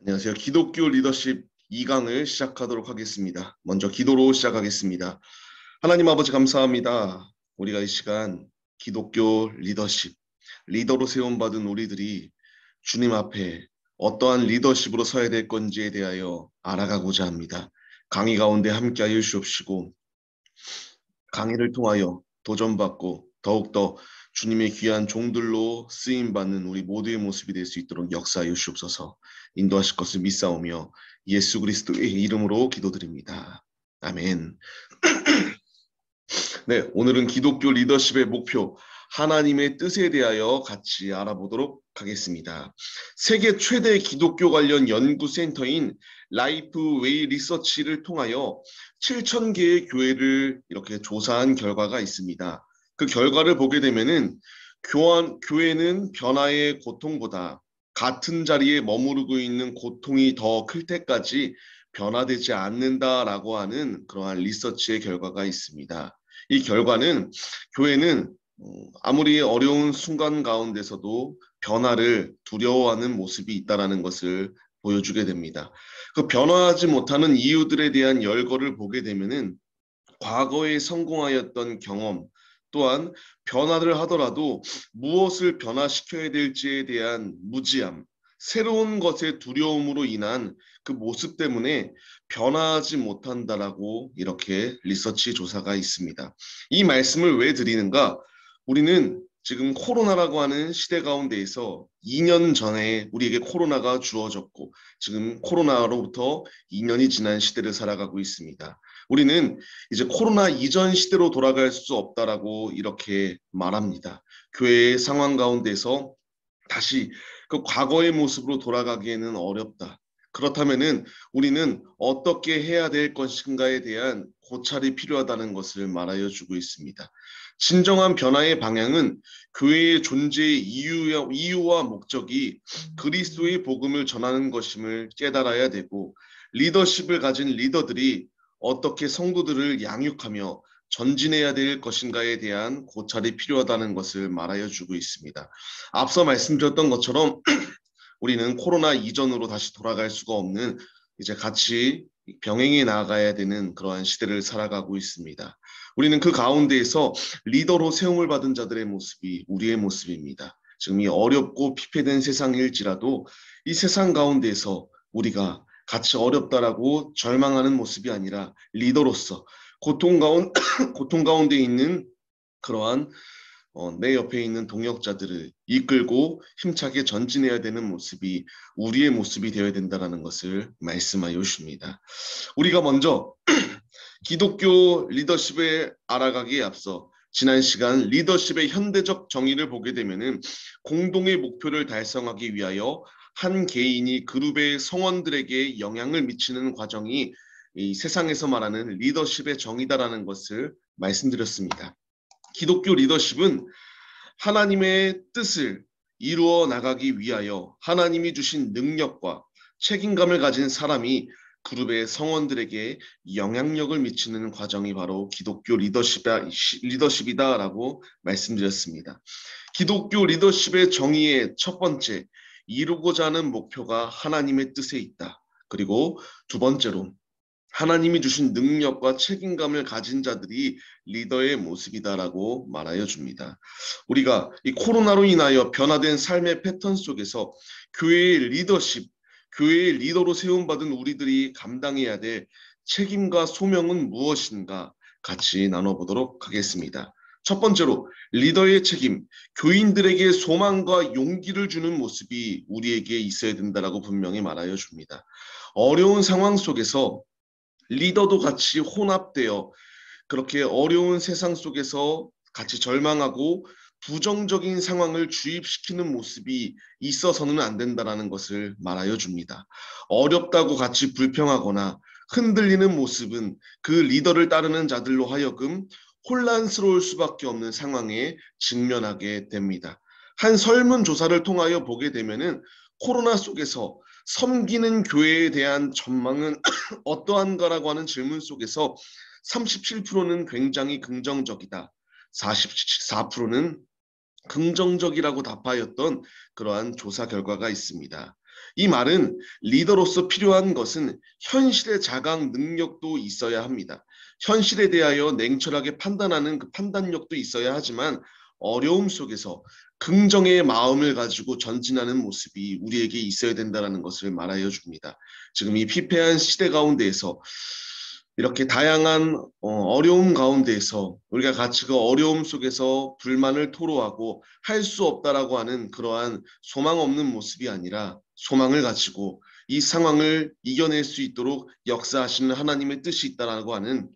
안녕하세요. 기독교 리더십 2강을 시작하도록 하겠습니다. 먼저 기도로 시작하겠습니다. 하나님 아버지 감사합니다. 우리가 이 시간 기독교 리더십, 리더로 세움받은 우리들이 주님 앞에 어떠한 리더십으로 서야 될 건지에 대하여 알아가고자 합니다. 강의 가운데 함께하여 주옵시고 강의를 통하여 도전받고 더욱더 주님의 귀한 종들로 쓰임받는 우리 모두의 모습이 될 수 있도록 역사하여 주옵소서. 인도하실 것을 믿사오며 예수 그리스도의 이름으로 기도드립니다. 아멘. 네, 오늘은 기독교 리더십의 목표, 하나님의 뜻에 대하여 같이 알아보도록 하겠습니다. 세계 최대 기독교 관련 연구센터인 라이프 웨이 리서치를 통하여 7,000개의 교회를 이렇게 조사한 결과가 있습니다. 그 결과를 보게 되면은 교회는 변화의 고통보다 같은 자리에 머무르고 있는 고통이 더 클 때까지 변화되지 않는다라고 하는 그러한 리서치의 결과가 있습니다. 이 결과는 교회는 아무리 어려운 순간 가운데서도 변화를 두려워하는 모습이 있다는 것을 보여주게 됩니다. 그 변화하지 못하는 이유들에 대한 열거를 보게 되면은 과거에 성공하였던 경험 또한 변화를 하더라도 무엇을 변화시켜야 될지에 대한 무지함, 새로운 것의 두려움으로 인한 그 모습 때문에 변화하지 못한다라고 이렇게 리서치 조사가 있습니다. 이 말씀을 왜 드리는가? 우리는 지금 코로나라고 하는 시대 가운데에서 2년 전에 우리에게 코로나가 주어졌고 지금 코로나로부터 2년이 지난 시대를 살아가고 있습니다. 우리는 이제 코로나 이전 시대로 돌아갈 수 없다라고 이렇게 말합니다. 교회의 상황 가운데서 다시 그 과거의 모습으로 돌아가기에는 어렵다. 그렇다면은 우리는 어떻게 해야 될 것인가에 대한 고찰이 필요하다는 것을 말하여 주고 있습니다. 진정한 변화의 방향은 교회의 존재의 이유와 목적이 그리스도의 복음을 전하는 것임을 깨달아야 되고 리더십을 가진 리더들이 어떻게 성도들을 양육하며 전진해야 될 것인가에 대한 고찰이 필요하다는 것을 말하여 주고 있습니다. 앞서 말씀드렸던 것처럼 우리는 코로나 이전으로 다시 돌아갈 수가 없는 이제 같이 병행해 나가야 되는 그러한 시대를 살아가고 있습니다. 우리는 그 가운데에서 리더로 세움을 받은 자들의 모습이 우리의 모습입니다. 지금 이 어렵고 피폐된 세상일지라도 이 세상 가운데에서 우리가 같이 어렵다라고 절망하는 모습이 아니라 리더로서 고통 가운데 있는 그러한 내 옆에 있는 동역자들을 이끌고 힘차게 전진해야 되는 모습이 우리의 모습이 되어야 된다는 것을 말씀하여 주십니다. 우리가 먼저 기독교 리더십에 알아가기에 앞서 지난 시간 리더십의 현대적 정의를 보게 되면은 공동의 목표를 달성하기 위하여 한 개인이 그룹의 성원들에게 영향을 미치는 과정이 이 세상에서 말하는 리더십의 정의다라는 것을 말씀드렸습니다. 기독교 리더십은 하나님의 뜻을 이루어 나가기 위하여 하나님이 주신 능력과 책임감을 가진 사람이 그룹의 성원들에게 영향력을 미치는 과정이 바로 기독교 리더십이다라고 말씀드렸습니다. 기독교 리더십의 정의의 첫 번째, 이루고자 하는 목표가 하나님의 뜻에 있다. 그리고 두 번째로 하나님이 주신 능력과 책임감을 가진 자들이 리더의 모습이다라고 말하여 줍니다. 우리가 이 코로나로 인하여 변화된 삶의 패턴 속에서 교회의 리더십, 교회의 리더로 세움받은 우리들이 감당해야 될 책임과 소명은 무엇인가 같이 나눠보도록 하겠습니다. 첫 번째로 리더의 책임, 교인들에게 소망과 용기를 주는 모습이 우리에게 있어야 된다라고 분명히 말하여 줍니다. 어려운 상황 속에서 리더도 같이 혼합되어 그렇게 어려운 세상 속에서 같이 절망하고 부정적인 상황을 주입시키는 모습이 있어서는 안 된다는 것을 말하여 줍니다. 어렵다고 같이 불평하거나 흔들리는 모습은 그 리더를 따르는 자들로 하여금 혼란스러울 수밖에 없는 상황에 직면하게 됩니다. 한 설문조사를 통하여 보게 되면은 코로나 속에서 섬기는 교회에 대한 전망은 어떠한가라고 하는 질문 속에서 37%는 굉장히 긍정적이다. 44%는 긍정적이라고 답하였던 그러한 조사 결과가 있습니다. 이 말은 리더로서 필요한 것은 현실의 자각 능력도 있어야 합니다. 현실에 대하여 냉철하게 판단하는 그 판단력도 있어야 하지만 어려움 속에서 긍정의 마음을 가지고 전진하는 모습이 우리에게 있어야 된다는 것을 말하여 줍니다. 지금 이 피폐한 시대 가운데에서 이렇게 다양한 어려움 가운데에서 우리가 같이 그 어려움 속에서 불만을 토로하고 할 수 없다라고 하는 그러한 소망 없는 모습이 아니라 소망을 가지고 이 상황을 이겨낼 수 있도록 역사하시는 하나님의 뜻이 있다라고 하는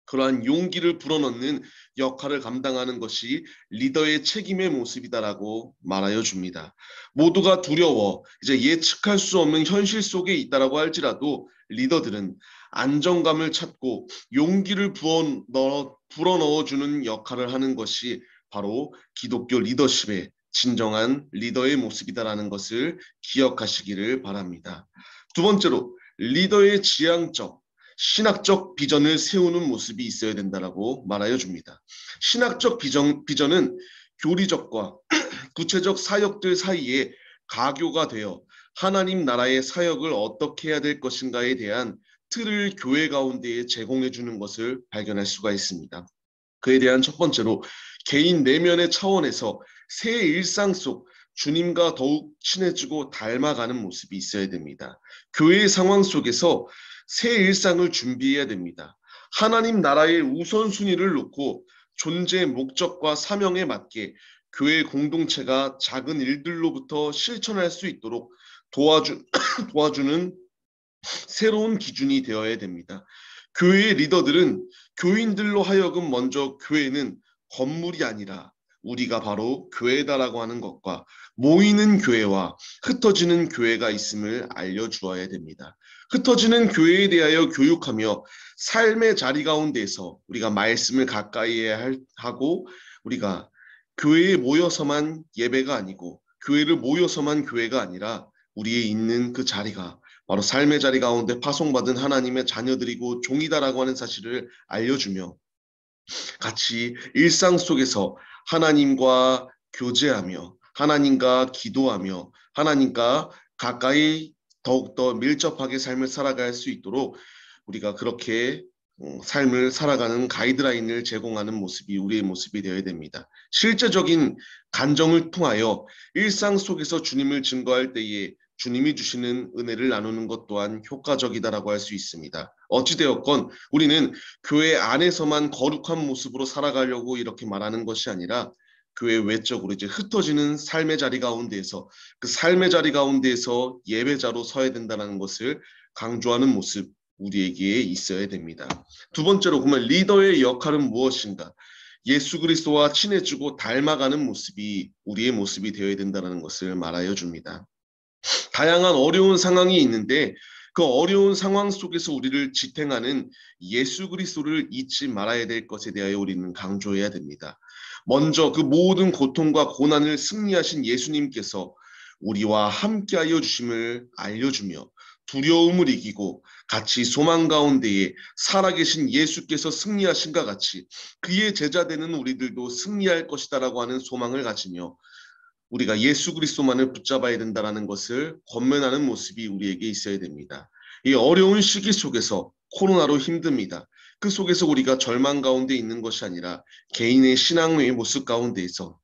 그러한 용기를 불어넣는 역할을 감당하는 것이 리더의 책임의 모습이다라고 말하여 줍니다. 모두가 두려워 이제 예측할 수 없는 현실 속에 있다라고 할지라도 리더들은 안정감을 찾고 용기를 불어넣어주는 역할을 하는 것이 바로 기독교 리더십의 진정한 리더의 모습이다라는 것을 기억하시기를 바랍니다. 두 번째로 리더의 지향적, 신학적 비전을 세우는 모습이 있어야 된다라고 말하여 줍니다. 신학적 비전은 교리적과 구체적 사역들 사이에 가교가 되어 하나님 나라의 사역을 어떻게 해야 될 것인가에 대한 틀을 교회 가운데에 제공해 주는 것을 발견할 수가 있습니다. 그에 대한 첫 번째로 개인 내면의 차원에서 새 일상 속 주님과 더욱 친해지고 닮아가는 모습이 있어야 됩니다. 교회의 상황 속에서 새 일상을 준비해야 됩니다. 하나님 나라의 우선순위를 놓고 존재 목적과 사명에 맞게 교회 공동체가 작은 일들로부터 실천할 수 있도록 도와주는 새로운 기준이 되어야 됩니다. 교회의 리더들은 교인들로 하여금 먼저 교회는 건물이 아니라 우리가 바로 교회다라고 하는 것과 모이는 교회와 흩어지는 교회가 있음을 알려주어야 됩니다. 흩어지는 교회에 대하여 교육하며 삶의 자리 가운데서 우리가 말씀을 가까이 해야 하고 우리가 교회에 모여서만 예배가 아니고 교회를 모여서만 교회가 아니라 우리의 있는 그 자리가 바로 삶의 자리 가운데 파송받은 하나님의 자녀들이고 종이다라고 하는 사실을 알려주며 같이 일상 속에서 하나님과 교제하며 하나님과 기도하며 하나님과 가까이 더욱더 밀접하게 삶을 살아갈 수 있도록 우리가 그렇게 삶을 살아가는 가이드라인을 제공하는 모습이 우리의 모습이 되어야 됩니다. 실제적인 간정을 통하여 일상 속에서 주님을 증거할 때에 주님이 주시는 은혜를 나누는 것 또한 효과적이다라고 할 수 있습니다. 어찌되었건 우리는 교회 안에서만 거룩한 모습으로 살아가려고 이렇게 말하는 것이 아니라 교회 외적으로 이제 흩어지는 삶의 자리 가운데에서 그 삶의 자리 가운데에서 예배자로 서야 된다는 것을 강조하는 모습 우리에게 있어야 됩니다. 두 번째로 그러면 리더의 역할은 무엇인가? 예수 그리스도와 친해지고 닮아가는 모습이 우리의 모습이 되어야 된다는 것을 말하여 줍니다. 다양한 어려운 상황이 있는데 그 어려운 상황 속에서 우리를 지탱하는 예수 그리스도를 잊지 말아야 될 것에 대하여 우리는 강조해야 됩니다. 먼저 그 모든 고통과 고난을 승리하신 예수님께서 우리와 함께하여 주심을 알려주며 두려움을 이기고 같이 소망 가운데에 살아계신 예수께서 승리하신과 같이 그의 제자 되는 우리들도 승리할 것이다라고 하는 소망을 가지며 우리가 예수 그리스도만을 붙잡아야 된다는 것을 권면하는 모습이 우리에게 있어야 됩니다. 이 어려운 시기 속에서 코로나로 힘듭니다. 그 속에서 우리가 절망 가운데 있는 것이 아니라 개인의 신앙의 모습 가운데에서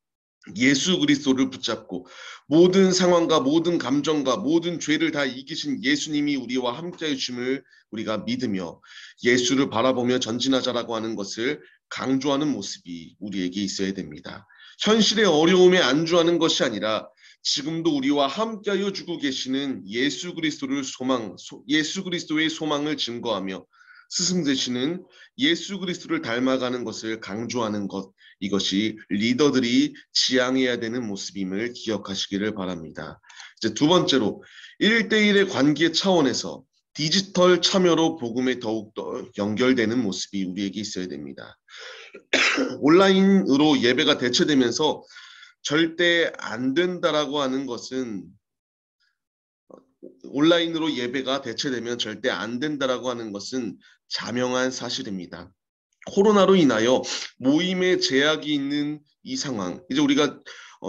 예수 그리스도를 붙잡고 모든 상황과 모든 감정과 모든 죄를 다 이기신 예수님이 우리와 함께해 주심을 우리가 믿으며 예수를 바라보며 전진하자라고 하는 것을 강조하는 모습이 우리에게 있어야 됩니다. 현실의 어려움에 안주하는 것이 아니라 지금도 우리와 함께하여 주고 계시는 예수 그리스도의 소망을 증거하며 스승 되시는 예수 그리스도를 닮아가는 것을 강조하는 것, 이것이 리더들이 지향해야 되는 모습임을 기억하시기를 바랍니다. 이제 두 번째로 1대1의 관계 차원에서 디지털 참여로 복음에 더욱더 연결되는 모습이 우리에게 있어야 됩니다. 온라인으로 예배가 대체되면서 절대 안 된다라고 하는 것은 온라인으로 예배가 대체되면 절대 안 된다라고 하는 것은 자명한 사실입니다. 코로나로 인하여 모임에 제약이 있는 이 상황, 이제 우리가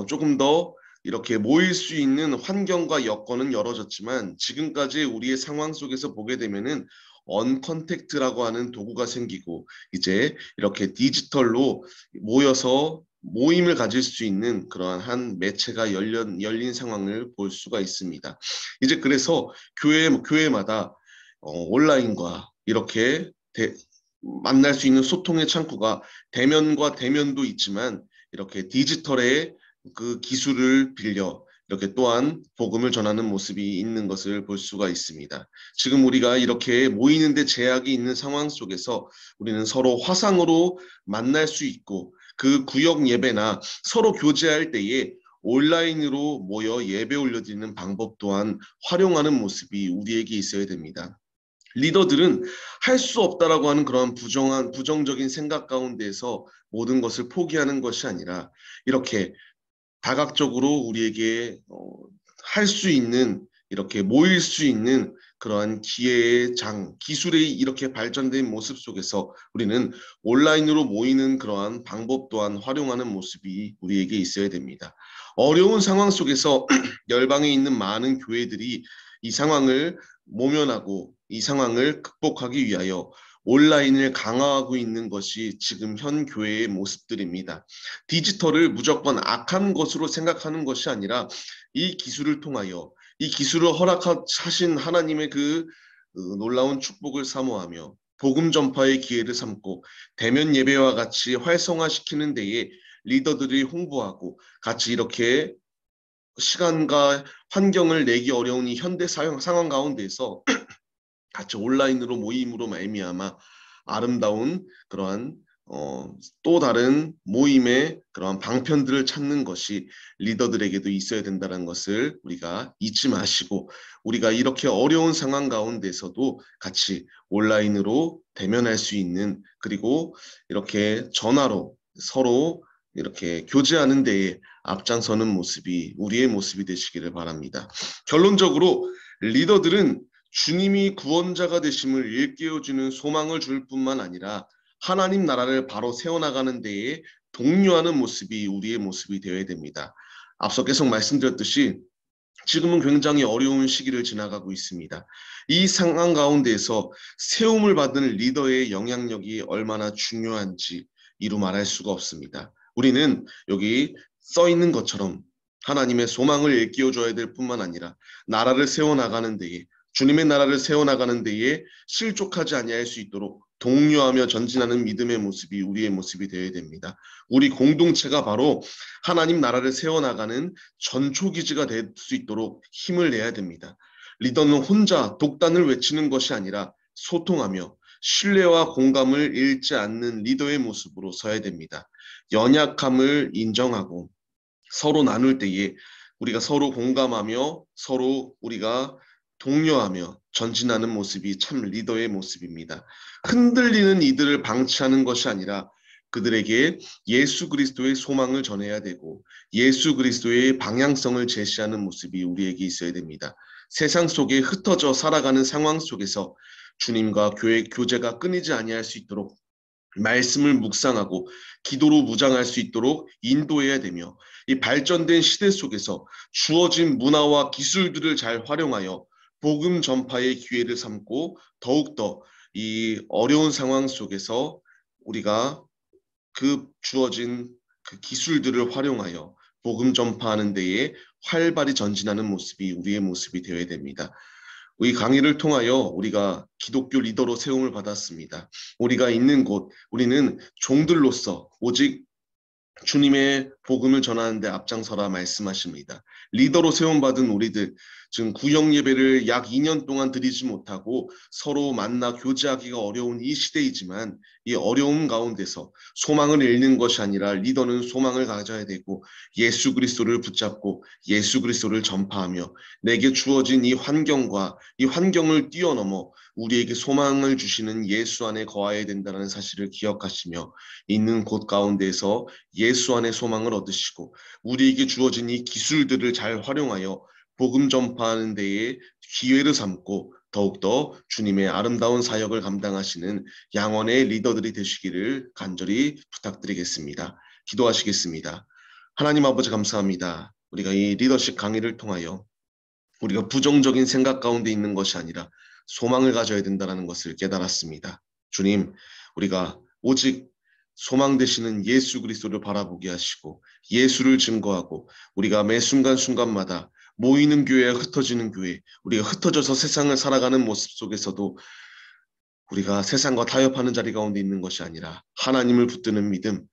조금 더 이렇게 모일 수 있는 환경과 여건은 열어졌지만 지금까지 우리의 상황 속에서 보게 되면은 언컨택트라고 하는 도구가 생기고 이제 이렇게 디지털로 모여서 모임을 가질 수 있는 그러한 한 매체가 열린 상황을 볼 수가 있습니다. 이제 그래서 교회마다 온라인과 이렇게 만날 수 있는 소통의 창구가 대면과 대면도 있지만 이렇게 디지털의 그 기술을 빌려 이렇게 또한 복음을 전하는 모습이 있는 것을 볼 수가 있습니다. 지금 우리가 이렇게 모이는데 제약이 있는 상황 속에서 우리는 서로 화상으로 만날 수 있고 그 구역 예배나 서로 교제할 때에 온라인으로 모여 예배 올려드리는 방법 또한 활용하는 모습이 우리에게 있어야 됩니다. 리더들은 할 수 없다라고 하는 그런 부정적인 생각 가운데서 모든 것을 포기하는 것이 아니라 이렇게 다각적으로 우리에게 할 수 있는 이렇게 모일 수 있는 그러한 기회의 기술이 이렇게 발전된 모습 속에서 우리는 온라인으로 모이는 그러한 방법 또한 활용하는 모습이 우리에게 있어야 됩니다. 어려운 상황 속에서 열방에 있는 많은 교회들이 이 상황을 모면하고 이 상황을 극복하기 위하여 온라인을 강화하고 있는 것이 지금 현 교회의 모습들입니다. 디지털을 무조건 악한 것으로 생각하는 것이 아니라 이 기술을 통하여 이 기술을 허락하신 하나님의 그 놀라운 축복을 사모하며 복음 전파의 기회를 삼고 대면 예배와 같이 활성화시키는 데에 리더들이 홍보하고 같이 이렇게 시간과 환경을 내기 어려운 이 현대 상황 가운데서 같이 온라인으로 모임으로 말미암아 아름다운 그러한 또 다른 모임의 그러한 방편들을 찾는 것이 리더들에게도 있어야 된다는 것을 우리가 잊지 마시고 우리가 이렇게 어려운 상황 가운데서도 같이 온라인으로 대면할 수 있는 그리고 이렇게 전화로 서로 이렇게 교제하는 데에 앞장서는 모습이 우리의 모습이 되시기를 바랍니다. 결론적으로 리더들은 주님이 구원자가 되심을 일깨워주는 소망을 줄 뿐만 아니라 하나님 나라를 바로 세워나가는 데에 독려하는 모습이 우리의 모습이 되어야 됩니다. 앞서 계속 말씀드렸듯이 지금은 굉장히 어려운 시기를 지나가고 있습니다. 이 상황 가운데에서 세움을 받은 리더의 영향력이 얼마나 중요한지 이루 말할 수가 없습니다. 우리는 여기 써 있는 것처럼 하나님의 소망을 일깨워줘야 될 뿐만 아니라 나라를 세워나가는 데에 주님의 나라를 세워나가는 데에 실족하지 아니할 수 있도록 독려하며 전진하는 믿음의 모습이 우리의 모습이 되어야 됩니다. 우리 공동체가 바로 하나님 나라를 세워나가는 전초기지가 될 수 있도록 힘을 내야 됩니다. 리더는 혼자 독단을 외치는 것이 아니라 소통하며 신뢰와 공감을 잃지 않는 리더의 모습으로 서야 됩니다. 연약함을 인정하고 서로 나눌 때에 우리가 서로 공감하며 서로 우리가 독려하며 전진하는 모습이 참 리더의 모습입니다. 흔들리는 이들을 방치하는 것이 아니라 그들에게 예수 그리스도의 소망을 전해야 되고 예수 그리스도의 방향성을 제시하는 모습이 우리에게 있어야 됩니다. 세상 속에 흩어져 살아가는 상황 속에서 주님과 교제가 끊이지 아니할 수 있도록 말씀을 묵상하고 기도로 무장할 수 있도록 인도해야 되며 이 발전된 시대 속에서 주어진 문화와 기술들을 잘 활용하여 복음 전파의 기회를 삼고 더욱더 이 어려운 상황 속에서 우리가 그 주어진 그 기술들을 활용하여 복음 전파하는 데에 활발히 전진하는 모습이 우리의 모습이 되어야 됩니다. 이 강의를 통하여 우리가 기독교 리더로 세움을 받았습니다. 우리가 있는 곳, 우리는 종들로서 오직 주님의 복음을 전하는 데 앞장서라 말씀하십니다. 리더로 세움받은 우리들, 지금 구역 예배를 약 2년 동안 드리지 못하고 서로 만나 교제하기가 어려운 이 시대이지만 이 어려움 가운데서 소망을 잃는 것이 아니라 리더는 소망을 가져야 되고 예수 그리스도를 붙잡고 예수 그리스도를 전파하며 내게 주어진 이 환경과 이 환경을 뛰어넘어 우리에게 소망을 주시는 예수 안에 거하여야 된다는 사실을 기억하시며 있는 곳 가운데에서 예수 안에 소망을 얻으시고 우리에게 주어진 이 기술들을 잘 활용하여 복음 전파하는 데에 기회를 삼고 더욱더 주님의 아름다운 사역을 감당하시는 양원의 리더들이 되시기를 간절히 부탁드리겠습니다. 기도하시겠습니다. 하나님 아버지 감사합니다. 우리가 이 리더십 강의를 통하여 우리가 부정적인 생각 가운데 있는 것이 아니라 소망을 가져야 된다는 것을 깨달았습니다. 주님, 우리가 오직 소망 되시는 예수 그리스도를 바라보게 하시고 예수를 증거하고 우리가 매 순간순간마다 모이는 교회와 흩어지는 교회, 우리가 흩어져서 세상을 살아가는 모습 속에서도 우리가 세상과 타협하는 자리 가운데 있는 것이 아니라 하나님을 붙드는 믿음,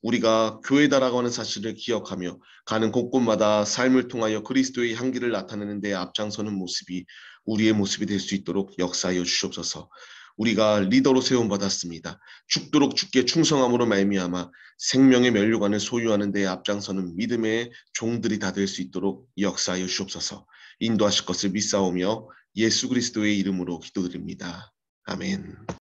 우리가 교회다라고 하는 사실을 기억하며 가는 곳곳마다 삶을 통하여 그리스도의 향기를 나타내는 데 앞장서는 모습이 우리의 모습이 될 수 있도록 역사하여 주시옵소서. 우리가 리더로 세움받았습니다. 죽도록 죽게 충성함으로 말미암아 생명의 면류관을 소유하는 데 앞장서는 믿음의 종들이 다 될 수 있도록 역사하여 주시옵소서. 인도하실 것을 믿사오며 예수 그리스도의 이름으로 기도드립니다. 아멘.